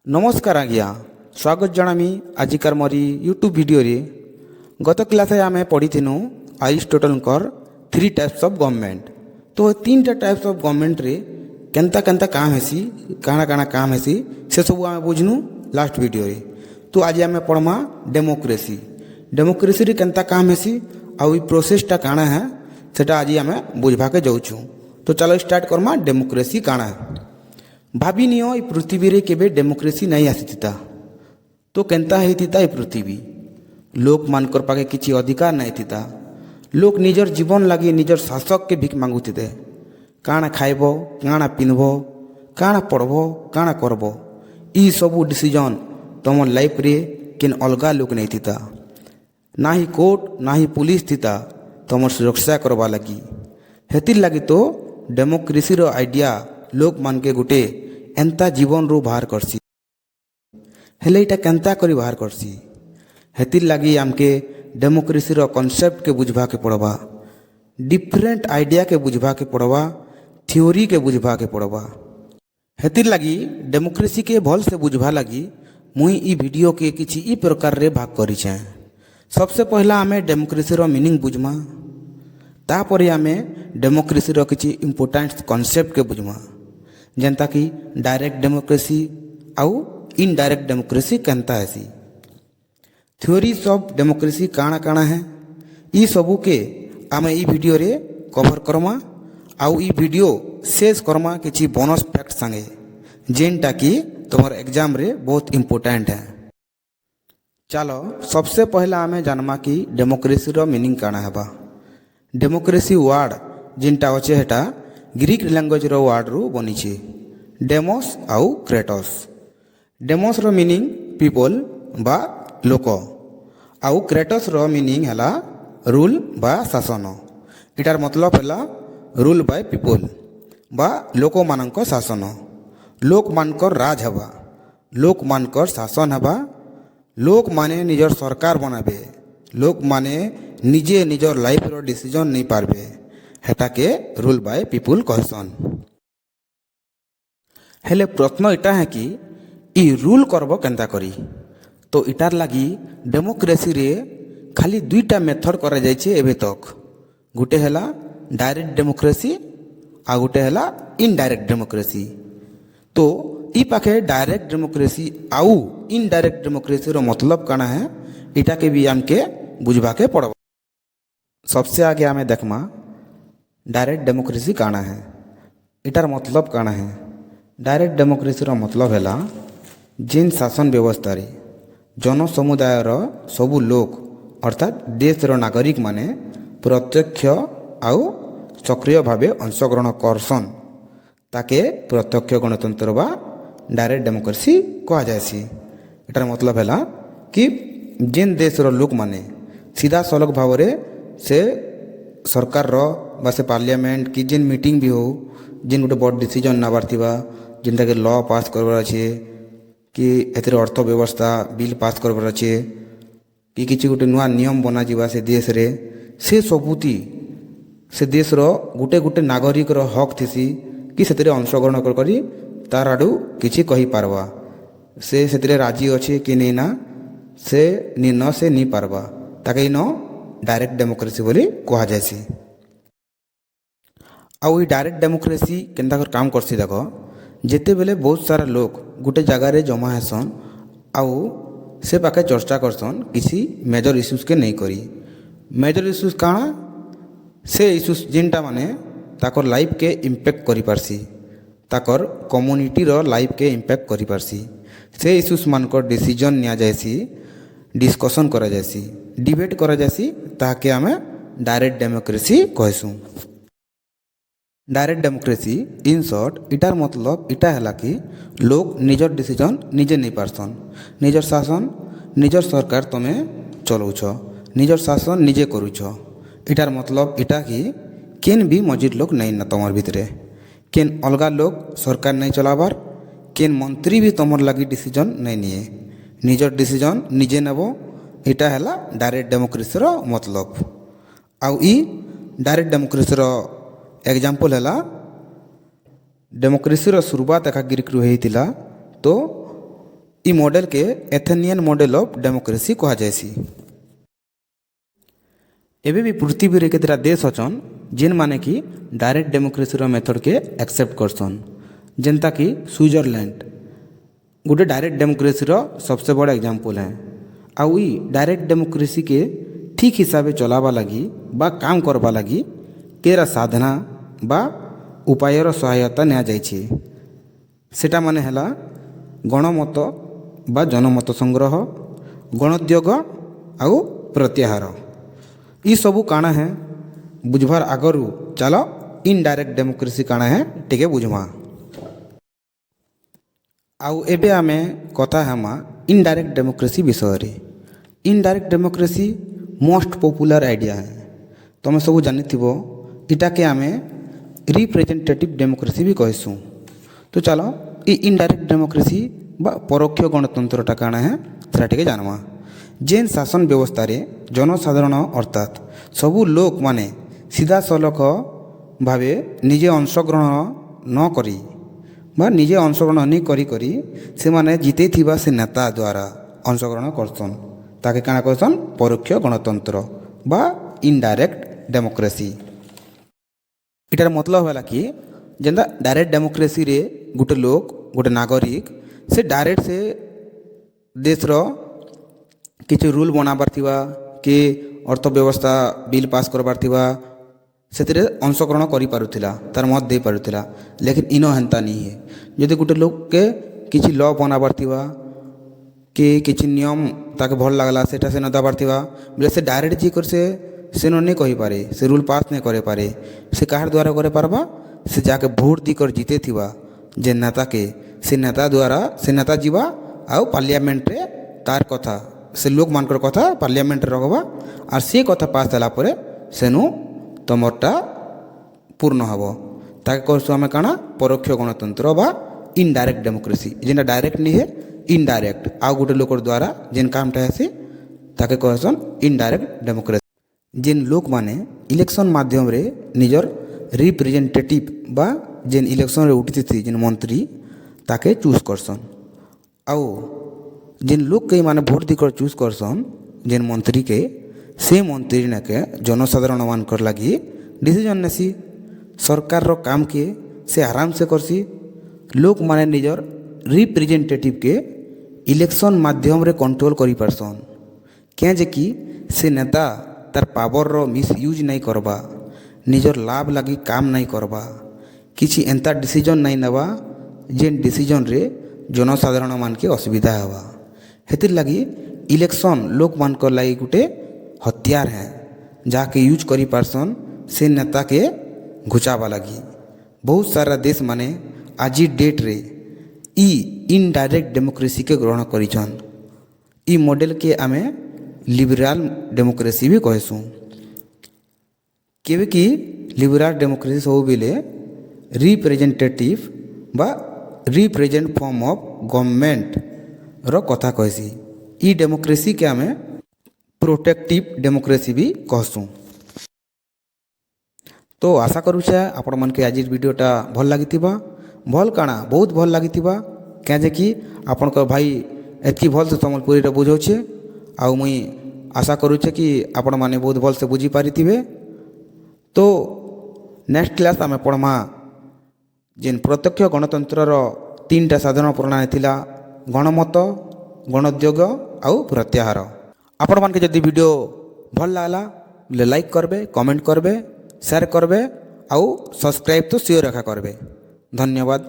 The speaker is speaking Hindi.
नमस्कार आज्ञा स्वागत जनामी आजिकार मोरी यूट्यूब वीडियो रे गत क्लास आम पढ़ी Aristotle three types of government. तो तीन टाइप्स ऑफ गवर्नमेंट रे केंता केंता काम हेसी काଣା काଣା काम हेसी से सब आम बुझनु लास्ट वीडियो रे। तो आज आम पढ़मा डेमोक्रेसी। डेमोक्रेसी रे केंता काम हेसी आउ ई प्रोसेसटा काଣା है सेटा आज आम बुझवाके जाऊँ। तो चलो स्टार्ट करमा डेमोक्रेसी काଣା है। भाभी नियो ई पृथ्वी रे केबे डेमोक्रेसी नहीं आसीता तो केंता हेतिता ई पृथ्वी। लोक मानकर पाके किछि अधिकार नहीं थिता। लोक निजर जीवन लगी निजर शासक के भिक मांगुथिते। काଣା खाइबो काଣା पिन्हबो काଣା पढ़बो काଣା करबो ई सबू डिसीजन तुम लाइफ रे केन अलगा लोक नहीं थिता। ना ही कोर्ट ना ही पुलिस थिता तुम सुरक्षा करवा लगी। हेतिर लगी तो डेमोक्रेसी रो आइडिया लोक मान के गुटे एंता जीवन रू बाहर करसी। हेले इटा केंता करी बाहर करसी हेतिर लगी आमके डेमोक्रेसी रो कॉन्सेप्ट के बुझवा के पड़वा। डिफरेंट आइडिया के बुझवा के पड़वा। थ्योरी के बुझवा के पड़वा। हेतिर लगी डेमोक्रेसी के भल से बुझवा लगी मुई ई वीडियो के किछि ई प्रकार रे भाग करी छे। सबसे पहला आमे डेमोक्रेसी रो मीनिंग बुझमा। तापरे आमे डेमोक्रेसी रो किछि इंपोर्टेंट कॉन्सेप्ट के बुझमा जेंता कि डायरेक्ट डेमोक्रेसी आउ इनडायरेक्ट डेमोक्रेसी केंता हेसी। थ्योरीज ऑफ डेमोक्रेसी काଣା काଣା है ई सबू के आमे ई वीडियो रे कवर करमा आउ ई वीडियो शेष करमा किछि बोनस फैक्ट संगे जेनटा कि तुम्हार एग्जाम रे बहुत इंपोर्टेंट है। चलो सबसे पहला आमे जानमा कि डेमोक्रेसी रो मीनिंग काଣା हेबा। डेमोक्रेसी वर्ड जिनटा अच्छे हेटा ग्रीक लैंग्वेज रो वर्ड रू बनी छे डेमोस आउ क्रेटोस। डेमोस रो मीनिंग पीपल बा लोक आउ क्रेटोस रो मीनिंग हला रूल बा शासन। इटार मतलब हला रूल बाय पीपल बा लोक मानक शासन। लोक मानकर राज हवा लोक मानकर शासन हवा। लोक माने निजर सरकार बनाबे। लोक माने निजे निजर लाइफ रो डिसीजन नहीं पारबे हेटा के रूल बाय पीपल कहसन। हेले प्रश्न इटा है कि ई रूल करबो केंता करी। तो इटार लगी डेमोक्रेसी रे खाली दुईटा मेथड करा जायछे एबे तक। गुटे हला डायरेक्ट डेमोक्रेसी आ गुटे हला इनडायरेक्ट डेमोक्रेसी। तो ई पाखे डायरेक्ट डेमोक्रेसी आउ इनडायरेक्ट डेमोक्रेसी रो मतलब काଣା है इटा के भी हमके बुझवा के पड़ब। सबसे आगे आमे देखमा डायरेक्ट डेमोक्रेसी काଣା है इटार मतलब काଣା है। डायरेक्ट डेमोक्रेसी रो मतलब हैला जिन शासन व्यवस्था रे जन समुदाय रो सबु लोक अर्थात देश रो नागरिक माने प्रत्यक्ष आउ सक्रिय भावे अंशग्रहण करसन ताके प्रत्यक्ष गणतंत्र बा डायरेक्ट डेमोक्रेसी कहा जायसी। इटार मतलब हैला कि जिन देश रो लोक माने सीधा सलग भाव से सरकार रो बा से पार्लियामेंट की जिन मीटिंग भी हो जिन गोटे बड़ डिसीजन नबार थिबा जिनटा के लॉ पास करबार अच्छे कि एथरे अर्थ व्यवस्था बिल पास करबार अच्छे कि किछि गोटे नुआ नियम बना जिबा से देश रे से सबुती से देश रो गोटे गोटे नागरिक रो हक थिसी कि सेतरे अंशग्रहण करी तार आडू किछि कहि पारबा से सेतरे राजी अच्छे कि नहीं ना से निर्णय से नहीं पारबा ताके नो डायरेक्ट डेमोक्रेसी बोली कहा जायसी। आउ ई डायरेक्ट डेमोक्रेसी केंता कर काम करसी देख जेते बेले बहुत सारा लोग गोटे जगह रे जमा हेसन आउ से पाखे चर्चा करसन किसी मेजर इश्यूज के नहीं करी। मेजर इश्यूज काଣା से इश्यूज जिनटा माने ताकर लाइफ के इम्पैक्ट करि पारसी ताकर कम्युनिटी रो लाइफ के इम्पैक्ट करि पारसी से इश्यूज मानकर डिसीजन निया जायसी डिस्कशन करा जायसी डिबेट करा जायसी ताके आमे डायरेक्ट डेमोक्रेसी कहसु। डायरेक्ट डेमोक्रेसी इन शॉर्ट इटार मतलब इटा है कि लोग निजर डिसीजन निजे नहीं पारसन। निजर शासन निजर सरकार तुम्हें चलाउछ निजर शासन निजे करूछ। इटार मतलब इटा कि केन भी मजिद लोग नहीं ना तुम्हार भितरे केन अलगा लोग सरकार नहीं चलाबार केन मंत्री भी तुम्हार लगी डिसीजन नहीं निए निजर डिसीजन निजे नेब। इटा है डायरेक्ट डेमोक्रेसी रो मतलब। आउ ई डायरेक्ट डेमोक्रेसी रो एग्जाम्पल है डेमोक्रेसी रो शुरुआत एका ग्रीक रू हेतिला। तो इ मॉडल के एथेनियन मॉडल ऑफ डेमोक्रेसी कहा जायसी। एबे भी पृथ्वी रे केतरा देश अछन जेन माने कि डायरेक्ट डेमोक्रेसी रो मेथड के एक्सेप्ट करसन, जेनता कि स्विट्जरलैंड गोटे डायरेक्ट डेमोक्रेसी रो सबसे बड़ा एग्जांपल है। आउ इ डायरेक्ट डेमोक्रेसी के ठीक हिसाब से चलावा लगी बा काम करवा लगी केरा साधना बा उपायर सहायता निया जाइछि। सेटा माने हला गणमत बा जनमत संग्रह, गणोद्योग आउ प्रत्याहार। इ सबू काଣା है बुझवार आगरू चलो इनडायरेक्ट डेमोक्रेसी काଣା है टिके बुझवा। आउ एबे आमे कथा हेमा इनडायरेक्ट डेमोक्रेसी विषय रे। Indirect democracy most popular idea है। तुम सब जानिथिबो इटा के आमे रिप्रेजेंटेटिव डेमोक्रेसी भी कहसु। तो चलो इ इनडायरेक्ट डेमोक्रेसी बा परोक्ष गणतंत्रटा काଣା है सेटा टिके जानवा। जेन शासन व्यवस्था रे जनसाधारण अर्थात सबू लोक माने सीधा सलख भावे निजे अंशग्रहण न करी बा निजे अंशग्रहण नहीं करी करी से माने जीते थिबा से नेता द्वारा अंशग्रहण करसन ताके काଣା कहसन परोक्ष गणतंत्र बा इनडायरेक्ट डेमोक्रेसी। इटार मतलब होला कि जेंदा डायरेक्ट डेमोक्रेसी रे गोटे लोक गोटे नागरिक से डायरेक्ट से देश रो किसी रूल बनाबार थिबा कि अर्थव्यवस्था बिल पास करबार थिबा सेतिरे अंशग्रहण करि पारुथिला तार मत दे पारुथिला। लेकिन इनो हेंता नहीं है। यदि गोटे लोक के किसी लॉ बनाबार थिबा कि किसी नियम ताके भल लागला सेटा से न दबार थिबा बोले से डायरेक्ट जी कर से नहीं कहि पारे, से रूल पास नहीं करे पारे। से काहार द्वारा करे पारबा से जाके भोट दी कर जीते थिबा जे नेता के से नेता द्वारा से नेता जीवा आउ पार्लियामेंट रे तार कथा से लोक मानकर कथा पार्लियामेंट रे रखबा और से कथा पास होला परे सेनु तमरटा पूर्ण हबो। ताके कहसु आमे काଣା परोक्ष गणतंत्र बा इनडायरेक्ट डेमोक्रेसी। जेना डायरेक्ट नहीं है इनडायरेक्ट आउ गोटे लोकर द्वारा जेन कामटा हेसी ताके कहसन इनडायरेक्ट डेमोक्रेसी। जेन लोक माने इलेक्शन माध्यम रे निजर रिप्रेजेंटेटिव बा जेन इलेक्शन रे उठिथि जेन मंत्री ताके चूज करसन। आउ जेन लोक के माने भोट दिकर चूज करसन जेन मंत्री के से मंत्री ने के जनसाधारण मानकर लगी डिसीजन नेसी सरकार रो काम के से आराम से करसी। लोक माने निजर रिप्रेजेंटेटिव के इलेक्शन माध्यम रे कंट्रोल करि परसन क्या जे कि से नेता तार पावर रो मिस यूज नहीं करबा, निजर लाभ लगी काम नहीं करबा, किसी एंता डिसीजन नहीं नेबा जेन डिसीजन रे जनसाधारण मान के असुविधा हवा। हेतिर लगी इलेक्शन लोक मान को लगी गुटे हथियार है जाके यूज करी पारसन से नेता के घुचावा लगी। बहुत सारा देश माने आज डेट रे इ इनडायरेक्ट डेमोक्रेसी के ग्रहण करिछन। इ मॉडल के आमे लिबरल डेमोक्रेसी भी कहसु। केबे कि लिबरल डेमोक्रेसी सब बेले रिप्रेजेंटेटिव बा रिप्रेजेंट फॉर्म ऑफ गवर्नमेंट रो कथा कहसी। इ डेमोक्रेसी के आमे प्रोटेक्टिव डेमोक्रेसी भी कहसु। तो आशा करूछे आपण मन के आज वीडियोटा भल लागिथिबा। भल काଣା बहुत भल लागिथिबा क्या जे कि आपण को भाई एतकी भल से संबलपुरी रे बुझौछे। आउ मुई आशा करूछे कि आपण माने बहुत भल से बुझी पारिथिबे। तो नेक्स्ट क्लास आमे पढ़मा जेन प्रत्यक्ष गणतंत्र रो तीनटा साधारण प्रणाली थिला गणमत, गणोद्योग आउ प्रत्याहार। आपण मान के जदि वीडियो भल लागला ले लाइक करबे, कमेंट करबे, शेयर करबे आउ सब्सक्राइब तो सियोर रखा करबे। धन्यवाद।